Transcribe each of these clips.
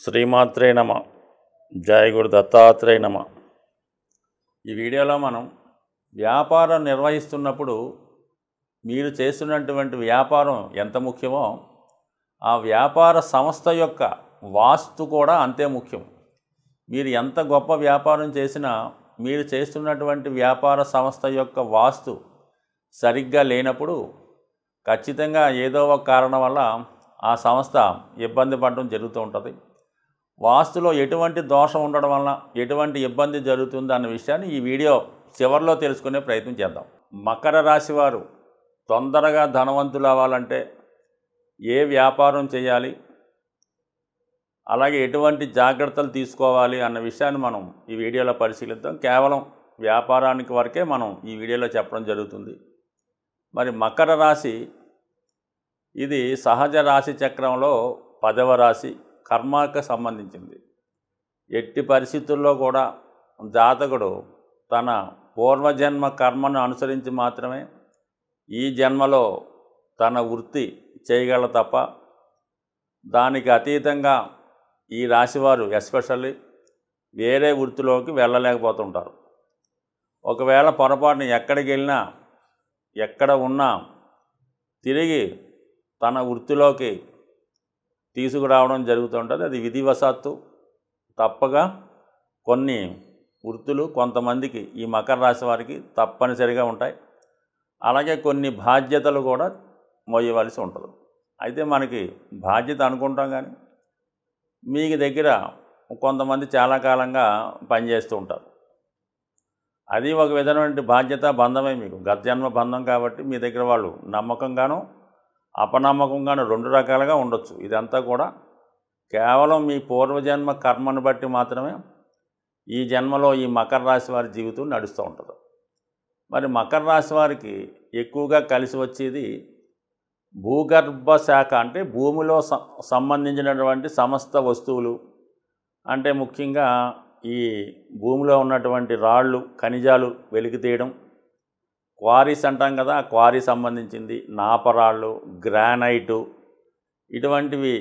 శ్రీమాత్రే నమ. జయ గురు దత్తాత్రేయ నమ. ఈ వీడియోలో మనం వ్యాపారం నిర్వహిస్తున్నప్పుడు మీరు చేస్తున్నటువంటి వ్యాపారం ఎంత ముఖ్యమో ఆ వ్యాపార సంస్థ యొక్క వాస్తు కూడా అంతే ముఖ్యం. మీరు ఎంత గొప్ప వ్యాపారం చేసినా మీరు చేస్తున్నటువంటి వ్యాపార సంస్థ యొక్క వాస్తు సరిగ్గా లేనప్పుడు ఖచ్చితంగా ఏదో ఒక కారణం వల్ల ఆ సంస్థ ఇబ్బంది పడడం జరుగుతూ ఉంటుంది. వాస్తులో ఎటువంటి దోషం ఉండడం వలన ఎటువంటి ఇబ్బంది జరుగుతుంది అన్న విషయాన్ని ఈ వీడియో చివరిలో తెలుసుకునే ప్రయత్నం చేద్దాం. మకర రాశి వారు తొందరగా ధనవంతులు అవ్వాలంటే ఏ వ్యాపారం చేయాలి, అలాగే ఎటువంటి జాగ్రత్తలు తీసుకోవాలి అన్న విషయాన్ని మనం ఈ వీడియోలో పరిశీలిద్దాం. కేవలం వ్యాపారానికి వరకే మనం ఈ వీడియోలో చెప్పడం జరుగుతుంది. మరి మకర రాశి ఇది సహజ రాశి చక్రంలో 10వ రాశి, కర్మకు సంబంధించింది. ఎట్టి పరిస్థితుల్లో కూడా జాతకుడు తన పూర్వజన్మ కర్మను అనుసరించి మాత్రమే ఈ జన్మలో తన వృత్తి చేయగల తప్ప దానికి అతీతంగా ఈ రాశివారు ఎస్పెషల్లీ వేరే వృత్తిలోకి వెళ్ళలేకపోతుంటారు. ఒకవేళ పొరపాటున ఎక్కడికి వెళ్ళినా ఎక్కడ ఉన్నా తిరిగి తన వృత్తిలోకి తీసుకురావడం జరుగుతుంటుంది. అది విధివశాత్తు తప్పగా కొన్ని వృత్తులు కొంతమందికి ఈ మకర రాశి వారికి తప్పనిసరిగా ఉంటాయి. అలాగే కొన్ని బాధ్యతలు కూడా మోయవలసి ఉంటుంది. అయితే మనకి బాధ్యత అనుకుంటాం కానీ మీకు దగ్గర కొంతమంది చాలా కాలంగా పనిచేస్తూ ఉంటారు. అది ఒక విధమైన బాధ్యత బంధమే. మీకు గత జన్మ బంధం కాబట్టి మీ దగ్గర వాళ్ళు నమ్మకంగానో అపనమ్మకంగానో రెండు రకాలుగా ఉండొచ్చు. ఇదంతా కూడా కేవలం మీ పూర్వజన్మ కర్మను బట్టి మాత్రమే ఈ జన్మలో ఈ మకర రాశి వారి జీవితం నడుస్తూ ఉంటుంది. మరి మకర రాశి వారికి ఎక్కువగా కలిసి వచ్చేది భూగర్భ శాఖ, అంటే భూమిలో సంబంధించినటువంటి సమస్త వస్తువులు, అంటే ముఖ్యంగా ఈ భూమిలో ఉన్నటువంటి రాళ్ళు ఖనిజాలు వెలికి తీయడం, క్వారీస్ అంటాం కదా, ఆ క్వారీ సంబంధించింది, నాపరాళ్ళు, గ్రానైటు, ఇటువంటివి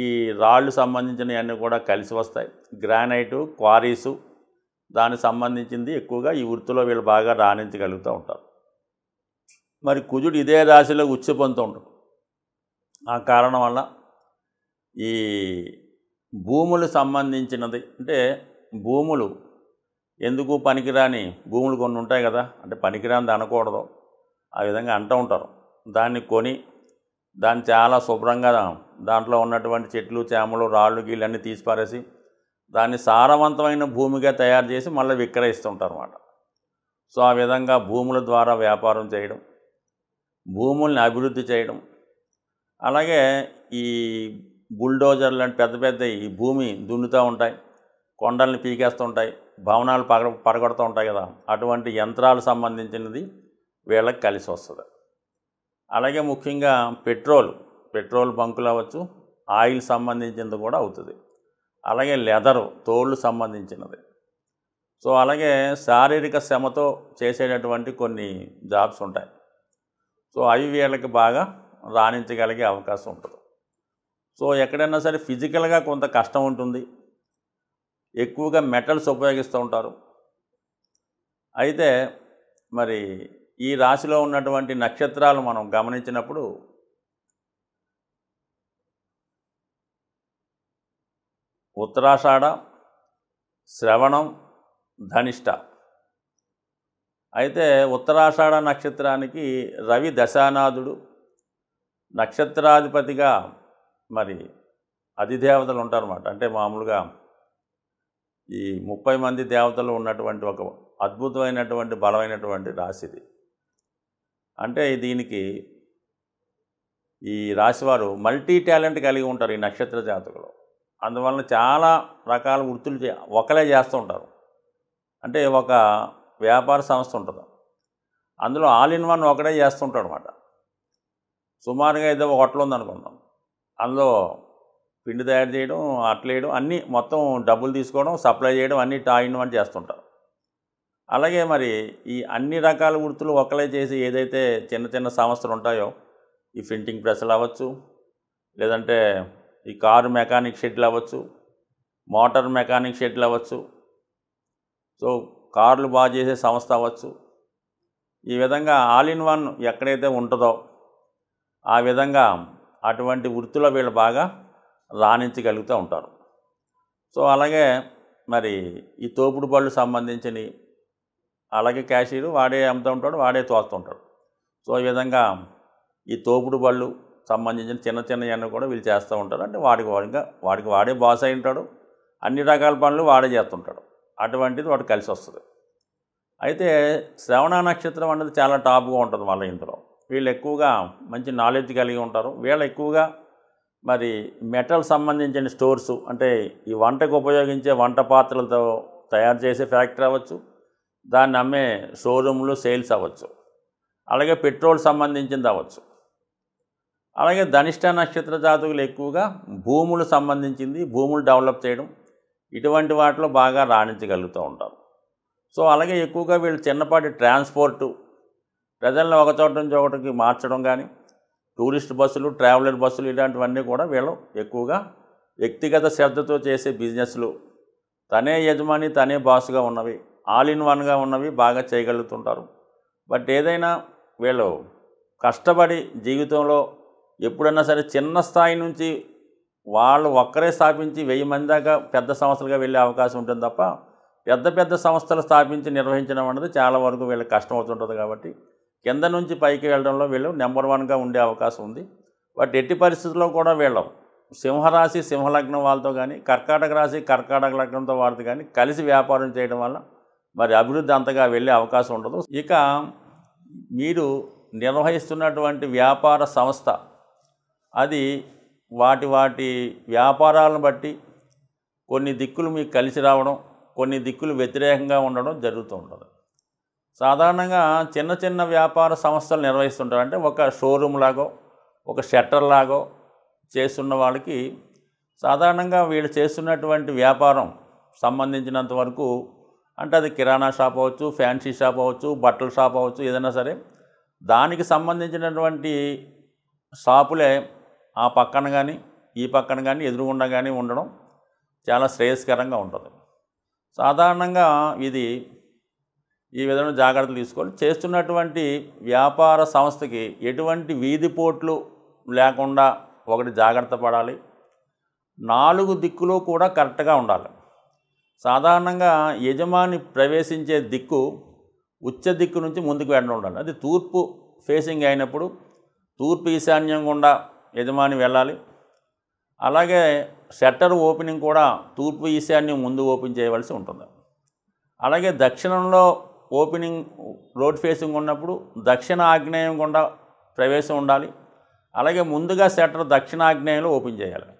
ఈ రాళ్ళు సంబంధించినవన్నీ కూడా కలిసి వస్తాయి. గ్రానైటు, క్వారీసు దానికి సంబంధించింది ఎక్కువగా ఈ వృత్తిలో వీళ్ళు బాగా రాణించగలుగుతూ ఉంటారు. మరి కుజుడు ఇదే రాశిలో ఉచ్ఛ పొందుతూ ఉంటాడు. ఆ కారణం వల్ల ఈ భూములు సంబంధించినది, అంటే భూములు ఎందుకు పనికిరాని భూములు కొన్ని ఉంటాయి కదా, అంటే పనికిరానిది అనకూడదు, ఆ విధంగా అంటూ ఉంటారు. దాన్ని కొని దాన్ని చాలా శుభ్రంగా దాంట్లో ఉన్నటువంటి చెట్లు చేమలు రాళ్ళు గీళ్ళు అన్నీ తీసి పారేసి దాన్ని సారవంతమైన భూమిగా తయారు చేసి మళ్ళీ విక్రయిస్తుంటారు అన్నమాట. సో ఆ విధంగా భూముల ద్వారా వ్యాపారం చేయడం, భూముల్ని అభివృద్ధి చేయడం, అలాగే ఈ బుల్డోజర్లు అంటే పెద్ద పెద్ద ఈ భూమి దున్నుతూ ఉంటాయి, కొండల్ని పీకేస్తుంటాయి, భవనాలు పడగొడుతూ ఉంటాయి కదా, అటువంటి యంత్రాలు సంబంధించినది వీళ్ళకి కలిసి వస్తుంది. అలాగే ముఖ్యంగా పెట్రోల్ బంకులు అవ్వచ్చు, ఆయిల్ సంబంధించినది కూడా అవుతుంది. అలాగే లెదరు, తోళ్ళు సంబంధించినది. సో అలాగే శారీరక శ్రమతో చేసేటటువంటి కొన్ని జాబ్స్ ఉంటాయి. సో అవి వీళ్ళకి బాగా రాణించగలిగే అవకాశం ఉంటుంది. సో ఎక్కడైనా సరే ఫిజికల్గా కొంత కష్టం ఉంటుంది, ఎక్కువగా మెటల్స్ ఉపయోగిస్తూ ఉంటారు. అయితే మరి ఈ రాశిలో ఉన్నటువంటి నక్షత్రాలు మనం గమనించినప్పుడు ఉత్తరాషాఢ, శ్రవణం, ధనిష్ట. అయితే ఉత్తరాషాఢ నక్షత్రానికి రవి దశానాథుడు, నక్షత్రాధిపతిగా మరి అధిదేవతలు ఉంటారన్నమాట. అంటే మామూలుగా ఈ 30 మంది దేవతలు ఉన్నటువంటి ఒక అద్భుతమైనటువంటి బలమైనటువంటి రాశిది. అంటే దీనికి ఈ రాశివారు మల్టీ టాలెంట్ కలిగి ఉంటారు ఈ నక్షత్ర జాతకులు. అందువలన చాలా రకాల వృత్తులు ఒకలే చేస్తూ ఉంటారు. అంటే ఒక వ్యాపార సంస్థ ఉంటుంది, అందులో ఆల్ ఇన్ వన్ ఒకటే చేస్తుంటాడు అనమాట. సుమారుగా ఏదో ఒక హోటల్ ఉందనుకుందాం, అందులో పిండి తయారు చేయడం, అట్లేయడం, అన్నీ మొత్తం డబ్బులు తీసుకోవడం, సప్లై చేయడం, అన్నీ ఆల్ ఇన్ వన్ చేస్తుంటారు. అలాగే మరి ఈ అన్ని రకాల వృత్తులు ఒకలే చేసి ఏదైతే చిన్న చిన్న సంస్థలు ఉంటాయో, ఈ ప్రింటింగ్ ప్రెస్లు అవ్వచ్చు, లేదంటే ఈ కారు మెకానిక్ షెడ్లు అవ్వచ్చు, మోటార్ మెకానిక్ షెడ్లు అవ్వచ్చు, సో కార్లు బాగా చేసే సంస్థ అవ్వచ్చు. ఈ విధంగా ఆల్ ఇన్ వన్ ఎక్కడైతే ఉంటుందో ఆ విధంగా అటువంటి వృత్తిలో వీళ్ళు బాగా రాణించగలుగుతూ ఉంటారు. సో అలాగే మరి ఈ తోపుడు బళ్ళు సంబంధించినవి, అలాగే క్యాషియర్ వాడే అమ్ముతూ ఉంటాడు, వాడే తోస్తూ ఉంటాడు. సో ఈ విధంగా ఈ తోపుడు బళ్ళు సంబంధించిన చిన్న చిన్నవన్నీ కూడా వీళ్ళు చేస్తూ ఉంటారు. అంటే వాడికి వాడే బాస్ అయి ఉంటాడు, అన్ని రకాల పనులు వాడే చేస్తుంటాడు. అటువంటిది వాడు కలిసి వస్తుంది. అయితే శ్రవణ నక్షత్రం అనేది చాలా టాప్గా ఉంటుంది. మళ్ళీ ఇందులో వీళ్ళు ఎక్కువగా మంచి నాలెడ్జ్ కలిగి ఉంటారు. వీళ్ళు ఎక్కువగా మరి మెటల్ సంబంధించిన స్టోర్సు, అంటే ఈ వంటకు ఉపయోగించే వంట పాత్రలతో తయారు చేసే ఫ్యాక్టరీ అవ్వచ్చు, దాన్ని అమ్మే షోరూమ్లు సేల్స్ అవ్వచ్చు, అలాగే పెట్రోల్ సంబంధించింది అవ్వచ్చు. అలాగే ధనిష్ట నక్షత్ర జాతకులు ఎక్కువగా భూములు సంబంధించింది, భూములు డెవలప్ చేయడం, ఇటువంటి వాటిలో బాగా రాణించగలుగుతూ ఉంటారు. సో అలాగే ఎక్కువగా వీళ్ళు చిన్నపాటి ట్రాన్స్పోర్టు, ప్రజలను ఒక చోట నుంచి ఒకటికి మార్చడం కానీ, టూరిస్ట్ బస్సులు, ట్రావెలర్ బస్సులు, ఇలాంటివన్నీ కూడా వీళ్ళు ఎక్కువగా వ్యక్తిగత శ్రద్ధతో చేసే బిజినెస్లు, తనే యజమాని తనే బాస్గా ఉన్నవి, ఆల్ ఇన్ వన్గా ఉన్నవి బాగా చేయగలుగుతుంటారు. బట్ ఏదైనా వీళ్ళు కష్టపడి జీవితంలో ఎప్పుడైనా సరే చిన్న స్థాయి నుంచి వాళ్ళు ఒక్కరే స్థాపించి 1000 మంది దాకా పెద్ద సంస్థలుగా వెళ్ళే అవకాశం ఉంటుంది తప్ప పెద్ద పెద్ద సంస్థలు స్థాపించి నిర్వహించడం అనేది చాలా వరకు వీళ్ళకి కష్టం అవుతుంటుంది. కాబట్టి కింద నుంచి పైకి వెళ్ళడంలో వీళ్ళు నెంబర్ 1గా ఉండే అవకాశం ఉంది. బట్ ఎట్టి పరిస్థితుల్లో కూడా వీళ్ళు సింహరాశి సింహలగ్నం వాళ్ళతో కానీ, కర్కాటక రాశి కర్కాటక లగ్నంతో వాళ్ళతో కానీ కలిసి వ్యాపారం చేయడం వల్ల మరి అభివృద్ధి అంతగా వెళ్ళే అవకాశం ఉండదు. ఇక మీరు నిర్వహిస్తున్నటువంటి వ్యాపార సంస్థ అది వాటి వ్యాపారాలను బట్టి కొన్ని దిక్కులు మీకు కలిసి రావడం, కొన్ని దిక్కులు వ్యతిరేకంగా ఉండడం జరుగుతూ ఉంటుంది. సాధారణంగా చిన్న చిన్న వ్యాపార సంస్థలు నిర్వహిస్తుంటారు. అంటే ఒక షోరూమ్ లాగో, ఒక షట్టర్ లాగో చేస్తున్న వాళ్ళకి సాధారణంగా వీళ్ళు చేస్తున్నటువంటి వ్యాపారం సంబంధించినంత వరకు, అంటే అది కిరాణా షాప్ అవ్వచ్చు, ఫ్యాన్సీ షాప్ అవ్వచ్చు, బట్టల షాప్ అవ్వచ్చు, ఏదైనా సరే దానికి సంబంధించినటువంటి షాపులే ఆ పక్కన కానీ ఈ పక్కన కానీ ఎదురుగుండా కానీ ఉండడం చాలా శ్రేయస్కరంగా ఉంటుంది. సాధారణంగా ఇది ఈ విధంగా జాగ్రత్తలు తీసుకోవాలి. చేస్తున్నటువంటి వ్యాపార సంస్థకి ఎటువంటి వీధిపోట్లు లేకుండా ఒకటి జాగ్రత్త పడాలి. 4 దిక్కులు కూడా కరెక్ట్గా ఉండాలి. సాధారణంగా యజమాని ప్రవేశించే దిక్కు ఉచ్చ దిక్కు నుంచి ముందుకు వెళ్ళడం ఉండాలి. అది తూర్పు ఫేసింగ్ అయినప్పుడు తూర్పు ఈశాన్యం గుండా యజమాని వెళ్ళాలి. అలాగే షట్టర్ ఓపెనింగ్ కూడా తూర్పు ఈశాన్యం ముందు ఓపెన్ చేయవలసి ఉంటుంది. అలాగే దక్షిణంలో ఓపెనింగ్ రోడ్ ఫేసింగ్ ఉన్నప్పుడు దక్షిణ ఆగ్నేయం గుండా ప్రవేశం ఉండాలి. అలాగే ముందుగా షట్టర్ దక్షిణ ఆగ్నేయంలో ఓపెన్ చేయాలి.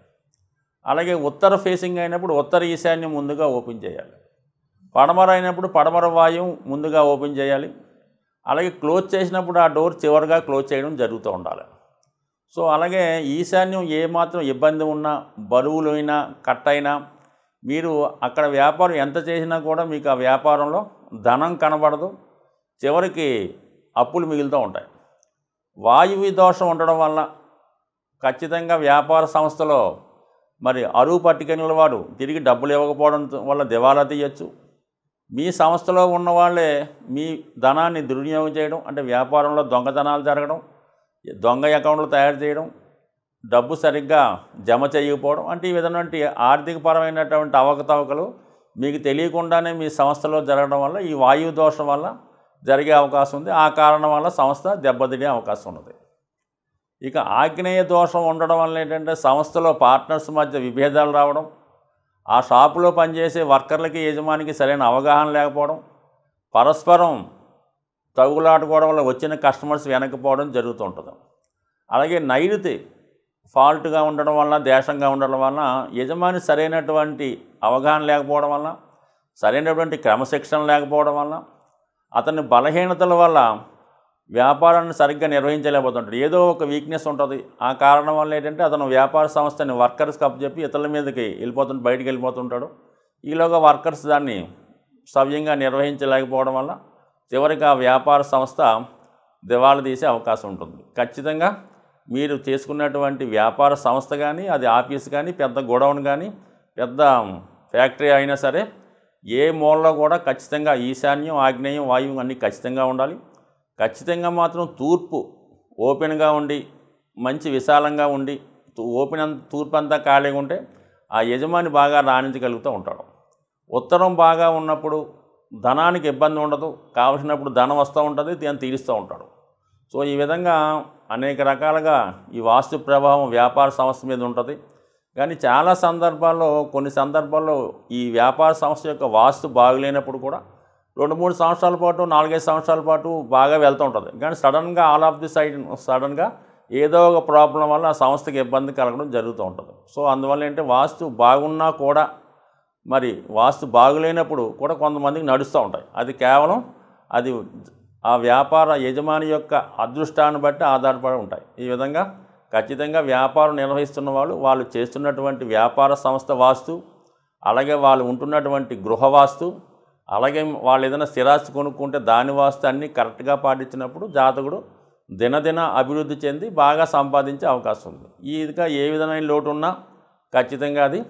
అలాగే ఉత్తర ఫేసింగ్ అయినప్పుడు ఉత్తర ఈశాన్యం ముందుగా ఓపెన్ చేయాలి. పడమర అయినప్పుడు పడమర వాయువు ముందుగా ఓపెన్ చేయాలి. అలాగే క్లోజ్ చేసినప్పుడు ఆ డోర్ చివరిగా క్లోజ్ చేయడం జరుగుతూ ఉండాలి. సో అలాగే ఈశాన్యం ఏమాత్రం ఇబ్బంది ఉన్నా, బరువులైనా కట్ అయినా, మీరు అక్కడ వ్యాపారం ఎంత చేసినా కూడా మీకు ఆ వ్యాపారంలో ధనం కనబడదు, చివరికి అప్పులు మిగులుతూ ఉంటాయి. వాయువు దోషం ఉండడం వల్ల ఖచ్చితంగా వ్యాపార సంస్థలో మరి అరువు పట్టుకెళ్ళిన వాడు తిరిగి డబ్బులు ఇవ్వకపోవడం వల్ల దివాలా తీయచ్చు. మీ సంస్థలో ఉన్న వాళ్ళే మీ ధనాన్ని దుర్వినియోగం చేయడం, అంటే వ్యాపారంలో దొంగతనాలు జరగడం, దొంగ అకౌంట్లు తయారు చేయడం, డబ్బు సరిగ్గా జమ చేయకపోవడం, అంటే ఈ విధమైనటువంటి ఆర్థికపరమైనటువంటి అవకతవకలు మీకు తెలియకుండానే మీ సంస్థలో జరగడం వల్ల ఈ వాయువు దోషం వల్ల జరిగే అవకాశం ఉంది. ఆ కారణం వల్ల సంస్థ దెబ్బతినే అవకాశం ఉన్నది. ఇక ఆగ్నేయ దోషం ఉండడం వల్ల ఏంటంటే సంస్థలో పార్ట్నర్స్ మధ్య విభేదాలు రావడం, ఆ షాపులో పనిచేసే వర్కర్లకి యజమానికి సరైన అవగాహన లేకపోవడం, పరస్పరం తగులాడుకోవడం వల్ల వచ్చిన కస్టమర్స్ వెనకపోవడం జరుగుతూ ఉంటుంది. అలాగే నైరుతి ఫాల్ట్గా ఉండడం వల్ల, దేశంగా ఉండడం వల్ల యజమాని సరైనటువంటి అవగాహన లేకపోవడం వల్ల, సరైనటువంటి క్రమశిక్షణ లేకపోవడం వల్ల, అతని బలహీనతల వల్ల వ్యాపారాన్ని సరిగ్గా నిర్వహించలేకపోతుంటాడు. ఏదో ఒక వీక్నెస్ ఉంటుంది. ఆ కారణం వల్ల ఏంటంటే అతను వ్యాపార సంస్థని వర్కర్స్కి అప్పచెప్పి ఇతరుల మీదకి బయటికి వెళ్ళిపోతుంటాడు. ఈలోగా వర్కర్స్ దాన్ని సవ్యంగా నిర్వహించలేకపోవడం వల్ల చివరికి ఆ వ్యాపార సంస్థ దివాళా తీసే అవకాశం ఉంటుంది. ఖచ్చితంగా మీరు చేసుకున్నటువంటి వ్యాపార సంస్థ కానీ, అది ఆఫీస్ కానీ, పెద్ద గోడౌన్ కానీ, పెద్ద ఫ్యాక్టరీ అయినా సరే ఏ మూలలో కూడా ఖచ్చితంగా ఈశాన్యం, ఆగ్నేయం, వాయువు అన్నీ ఖచ్చితంగా ఉండాలి. ఖచ్చితంగా మాత్రం తూర్పు ఓపెన్గా ఉండి మంచి విశాలంగా ఉండి తూర్పు అంతా ఖాళీగా ఉంటే ఆ యజమాని బాగా రాణించగలుగుతూ ఉంటాడు. ఉత్తరం బాగా ఉన్నప్పుడు ధనానికి ఇబ్బంది ఉండదు, కావలసినప్పుడు ధనం వస్తూ ఉంటుంది, దాన్ని తీరుస్తూ ఉంటాడు. సో ఈ విధంగా అనేక రకాలుగా ఈ వాస్తు ప్రభావం వ్యాపార సంస్థ మీద ఉంటుంది. కానీ చాలా సందర్భాల్లో కొన్ని సందర్భాల్లో ఈ వ్యాపార సంస్థ యొక్క వాస్తు బాగులేనప్పుడు కూడా 2-3 సంవత్సరాల పాటు 4-5 సంవత్సరాల పాటు బాగా వెళ్తూ ఉంటుంది. కానీ సడన్గా ఆల్ ఆఫ్ ది సడన్గా ఏదో ఒక ప్రాబ్లం వల్ల ఆ సంస్థకి ఇబ్బంది కలగడం జరుగుతూ ఉంటుంది. సో అందువల్ల ఏంటంటే వాస్తు బాగున్నా కూడా మరి వాస్తు బాగులేనప్పుడు కూడా కొంతమందికి నడుస్తూ ఉంటాయి. అది కేవలం అది ఆ వ్యాపార యజమాని యొక్క అదృష్టాన్ని బట్టి ఆధారపడి ఉంటాయి. ఈ విధంగా ఖచ్చితంగా వ్యాపారం నిర్వహిస్తున్న వాళ్ళు చేస్తున్నటువంటి వ్యాపార సంస్థ వాస్తు, అలాగే వాళ్ళు ఉంటున్నటువంటి గృహ వాస్తు, అలాగే వాళ్ళు ఏదైనా స్థిరాస్తి కొనుక్కుంటే దాని వాస్తు అన్నీ కరెక్ట్గా పాటించినప్పుడు జాతకుడు దినదిన అభివృద్ధి చెంది బాగా సంపాదించే అవకాశం ఉంది. ఇదిగా ఏ విధమైన లోటు ఉన్నా ఖచ్చితంగా అది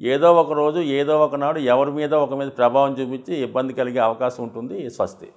ఏదో ఒక రోజు ఏదో ఒకనాడు ఎవరి మీద ప్రభావం చూపించి ఇబ్బంది కలిగే అవకాశం ఉంటుంది. స్వస్తి.